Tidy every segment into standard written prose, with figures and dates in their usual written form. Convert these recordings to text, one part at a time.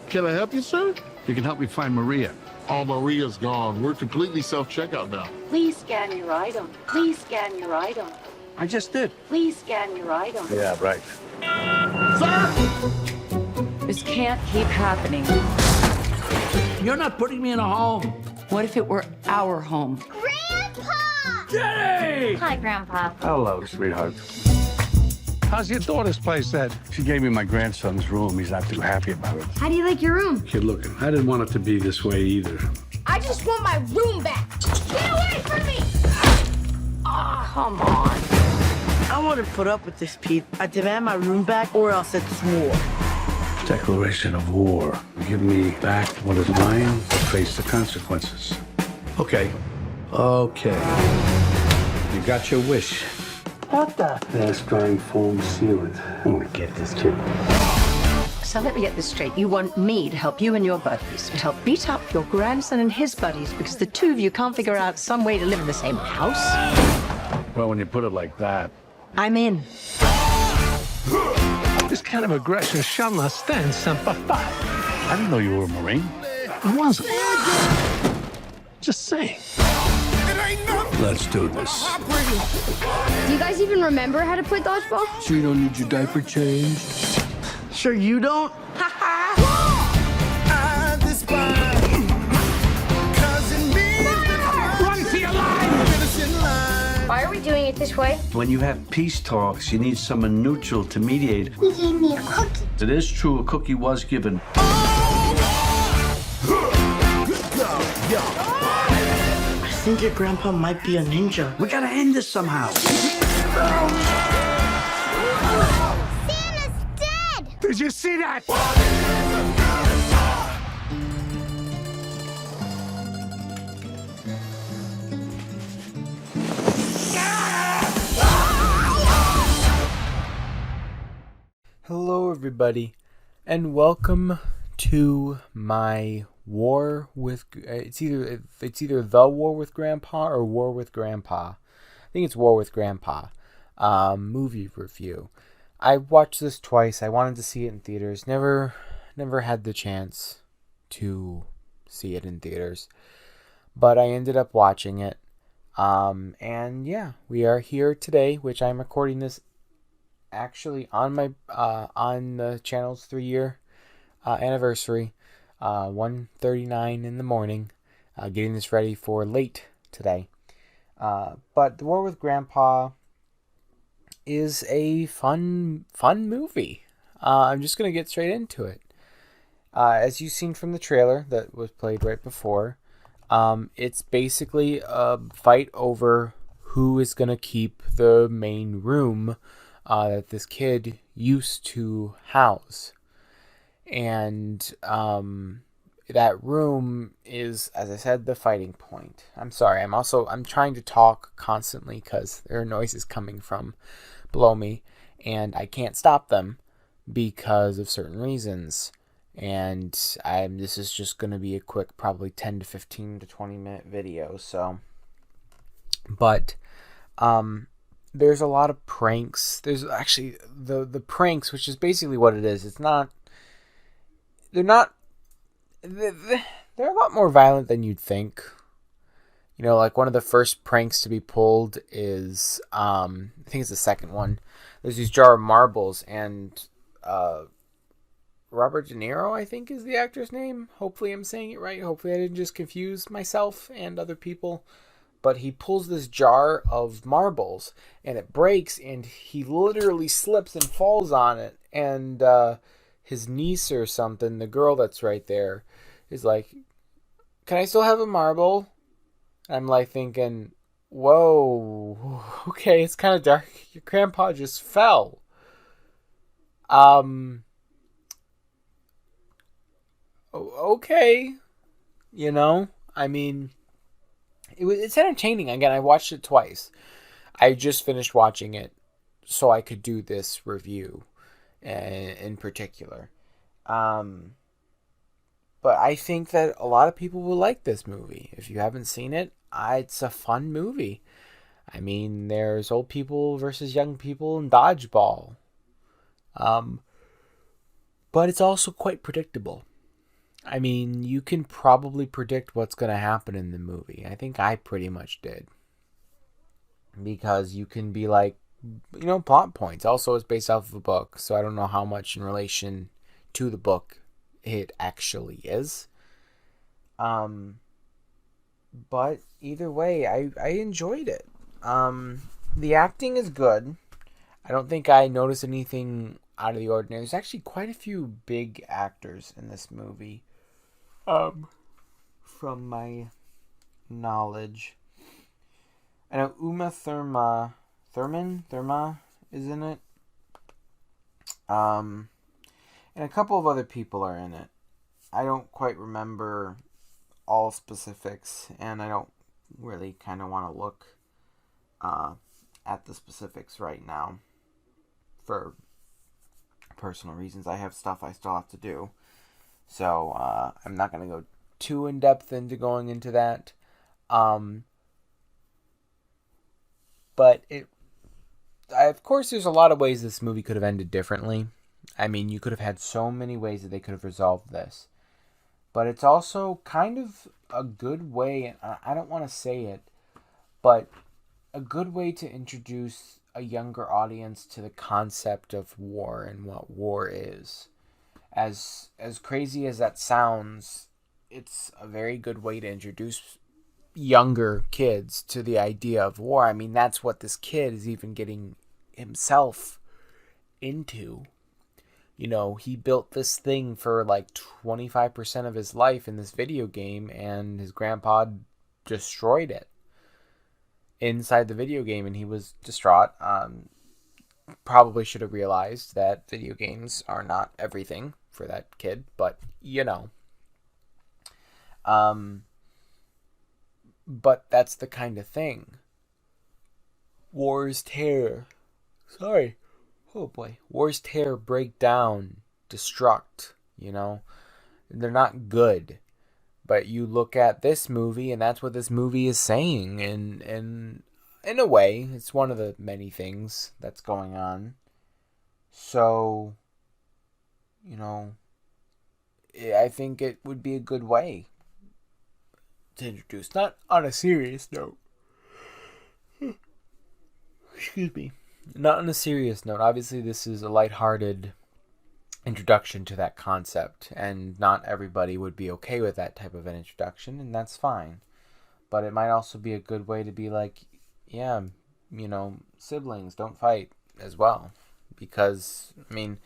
Can I help you, sir? You can help me find Maria. Oh, Maria's gone. We're completely self-checkout now. Please scan your item. Please scan your item. I just did. Please scan your item. Yeah, right. Sir! This can't keep happening. You're not putting me in a home. What if it were our home? Grandpa! Jenny! Hi, Grandpa. Hello, sweetheart. How's your daughter's place, Ed? She gave me my grandson's room. He's not too happy about it. How do you like your room? Kid looking. I didn't want it to be this way either. I just want my room back. Get away from me! Oh, come on. I want to put up with this, Pete. I demand my room back or else it's war. Declaration of war. Give me back what is mine or face the consequences. Okay. You got your wish. What the? Fast drying foam sealant. I'm gonna get this kid. So let me get this straight. You want me to help you and your buddies to help beat up your grandson and his buddies because the two of you can't figure out some way to live in the same house? Well, when you put it like that. I'm in. This kind of aggression shall not stand, Semper Fi. I didn't know you were a Marine. I wasn't. Just saying. Let's do this. Do you guys even remember how to play dodgeball? So you don't need your diaper changed? Sure you don't? Run for your life! Why are we doing it this way? When you have peace talks, you need someone neutral to mediate. He gave me a cookie. It is true, a cookie was given. I think your grandpa might be a ninja. We gotta end this somehow. Santa's dead! Did you see that? Hello, everybody, and welcome to my War with. It's either the War with Grandpa or War with Grandpa. I think it's War with Grandpa. Movie review. I watched this twice. I wanted to see it in theaters. Never had the chance to see it in theaters, but I ended up watching it. And yeah, we are here today, which I'm recording this actually on my on the channel's 3-year anniversary, 1:39 in the morning, getting this ready for late today. But The War with Grandpa is a fun movie. I'm just gonna get straight into it. As you've seen from the trailer that was played right before, it's basically a fight over who is gonna keep the main room that this kid used to house. And that room is, as I said, the fighting point. I'm sorry, I'm trying to talk constantly because there are noises coming from below me, and I can't stop them because of certain reasons. And this is just going to be a quick, probably 10 to 15 to 20 minute video. But there's a lot of pranks. There's actually the pranks, which is basically what it is. They're a lot more violent than you'd think. You know, like one of the first pranks to be pulled is, I think it's the second one. There's these jar of marbles, and Robert De Niro, I think is the actor's name. Hopefully I'm saying it right. Hopefully I didn't just confuse myself and other people. But he pulls this jar of marbles, and it breaks, and he literally slips and falls on it. And his niece or something, the girl that's right there, is like, "Can I still have a marble?" And I'm like thinking, whoa, okay, it's kind of dark. Your grandpa just fell. Okay. You know, I mean, it's entertaining. Again, I watched it twice. I just finished watching it so I could do this review in particular. But I think that a lot of people will like this movie. If you haven't seen it, it's a fun movie. I mean, there's old people versus young people in dodgeball. But it's also quite predictable. I mean, you can probably predict what's going to happen in the movie. I think I pretty much did. Because you can be like, plot points. Also, it's based off of a book, so I don't know how much in relation to the book it actually is. But either way, I enjoyed it. The acting is good. I don't think I noticed anything out of the ordinary. There's actually quite a few big actors in this movie. From my knowledge. I know Uma Thurman is in it. And a couple of other people are in it. I don't quite remember all specifics, and I don't really kind of want to look at the specifics right now for personal reasons. I have stuff I still have to do, so I'm not going to go too in depth into going into that. But of course, there's a lot of ways this movie could have ended differently. I mean, you could have had so many ways that they could have resolved this. But it's also kind of a good way, I don't want to say it, but a good way to introduce a younger audience to the concept of war and what war is. As crazy as that sounds, it's a very good way to introduce younger kids to the idea of war. I mean, that's what this kid is even getting himself into. He built this thing for like 25% of his life in this video game, and his grandpa destroyed it inside the video game, and he was distraught. Probably should have realized that video games are not everything for that kid, but but that's the kind of thing. Wars tear. Sorry. Oh boy. Wars tear, break down, destruct, They're not good. But you look at this movie, and that's what this movie is saying. And in a way, it's one of the many things that's going on. So, I think it would be a good way to introduce. Not on a serious note. Excuse me. Not on a serious note. Obviously, this is a lighthearted introduction to that concept, and not everybody would be okay with that type of an introduction, and that's fine. But it might also be a good way to be like, yeah, siblings don't fight as well. Because, I mean,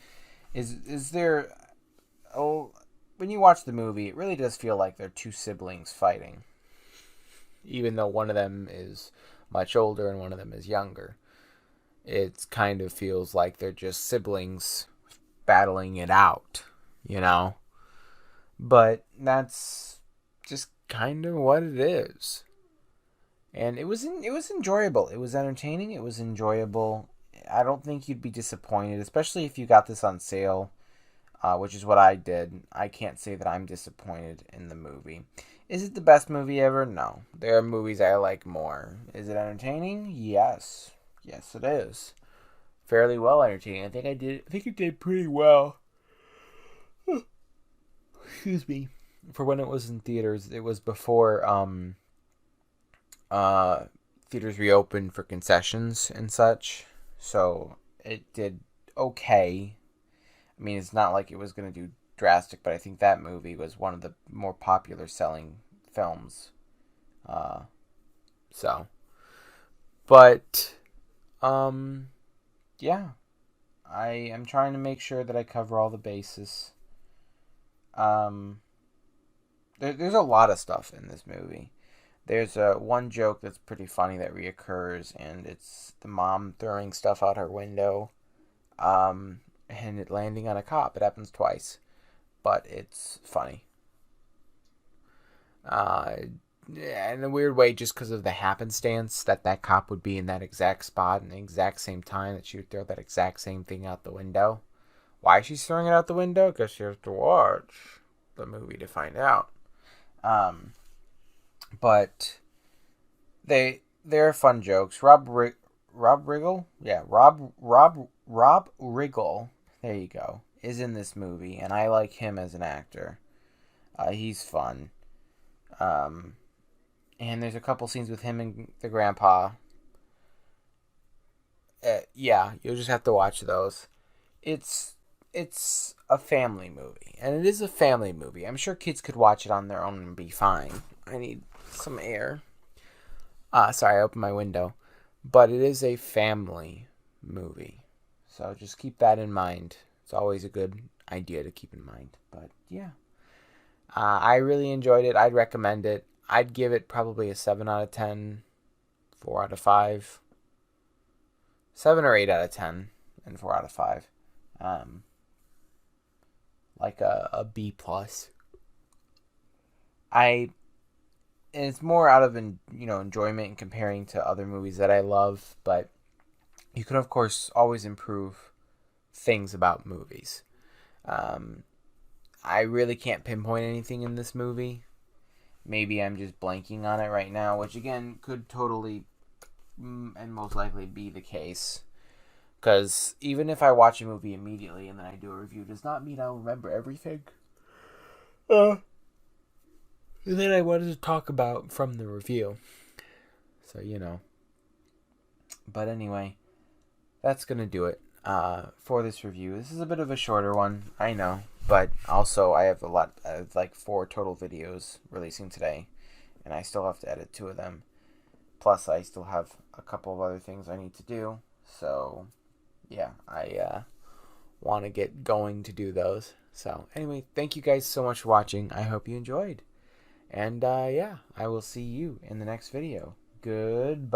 is there... when you watch the movie, it really does feel like they're two siblings fighting. Even though one of them is much older and one of them is younger. It kind of feels like they're just siblings battling it out, But that's just kind of what it is. And it was enjoyable. It was entertaining. It was enjoyable. I don't think you'd be disappointed, especially if you got this on sale, which is what I did. I can't say that I'm disappointed in the movie. Is it the best movie ever? No. There are movies I like more. Is it entertaining? Yes. Yes, it is. Fairly well entertaining. I think it did pretty well. Excuse me. For when it was in theaters, it was before theaters reopened for concessions and such. So it did okay. I mean, it's not like it was going to do drastic, but I think that movie was one of the more popular selling films. Yeah. I am trying to make sure that I cover all the bases. There's a lot of stuff in this movie. There's one joke that's pretty funny that reoccurs, and it's the mom throwing stuff out her window, and it landing on a cop. It happens twice, but it's funny. In a weird way, just because of the happenstance that cop would be in that exact spot in the exact same time that she would throw that exact same thing out the window. Why she's throwing it out the window? Because she has to watch the movie to find out. But they're fun jokes. Rob Riggle? Yeah, Rob Riggle, there you go, is in this movie, and I like him as an actor. He's fun. And there's a couple scenes with him and the grandpa. Yeah, you'll just have to watch those. It's a family movie, and it is a family movie. I'm sure kids could watch it on their own and be fine. I need some air. Sorry, I opened my window. But it is a family movie. So just keep that in mind. It's always a good idea to keep in mind. But yeah. I really enjoyed it. I'd recommend it. I'd give it probably a 7 out of 10, 4 out of 5. 7 or 8 out of 10, and 4 out of 5. Like a B plus. And it's more out of enjoyment and comparing to other movies that I love, but you can of course always improve things about movies. I really can't pinpoint anything in this movie. Maybe I'm just blanking on it right now, which again could totally and most likely be the case. Because even if I watch a movie immediately and then I do a review, does not mean I'll remember everything. And then I wanted to talk about from the review. So, But anyway, that's going to do it for this review. This is a bit of a shorter one, I know. But also, I have like 4 total videos releasing today. And I still have to edit 2 of them. Plus, I still have a couple of other things I need to do. So, yeah, I want to get going to do those. So, anyway, thank you guys so much for watching. I hope you enjoyed. And, yeah, I will see you in the next video. Goodbye.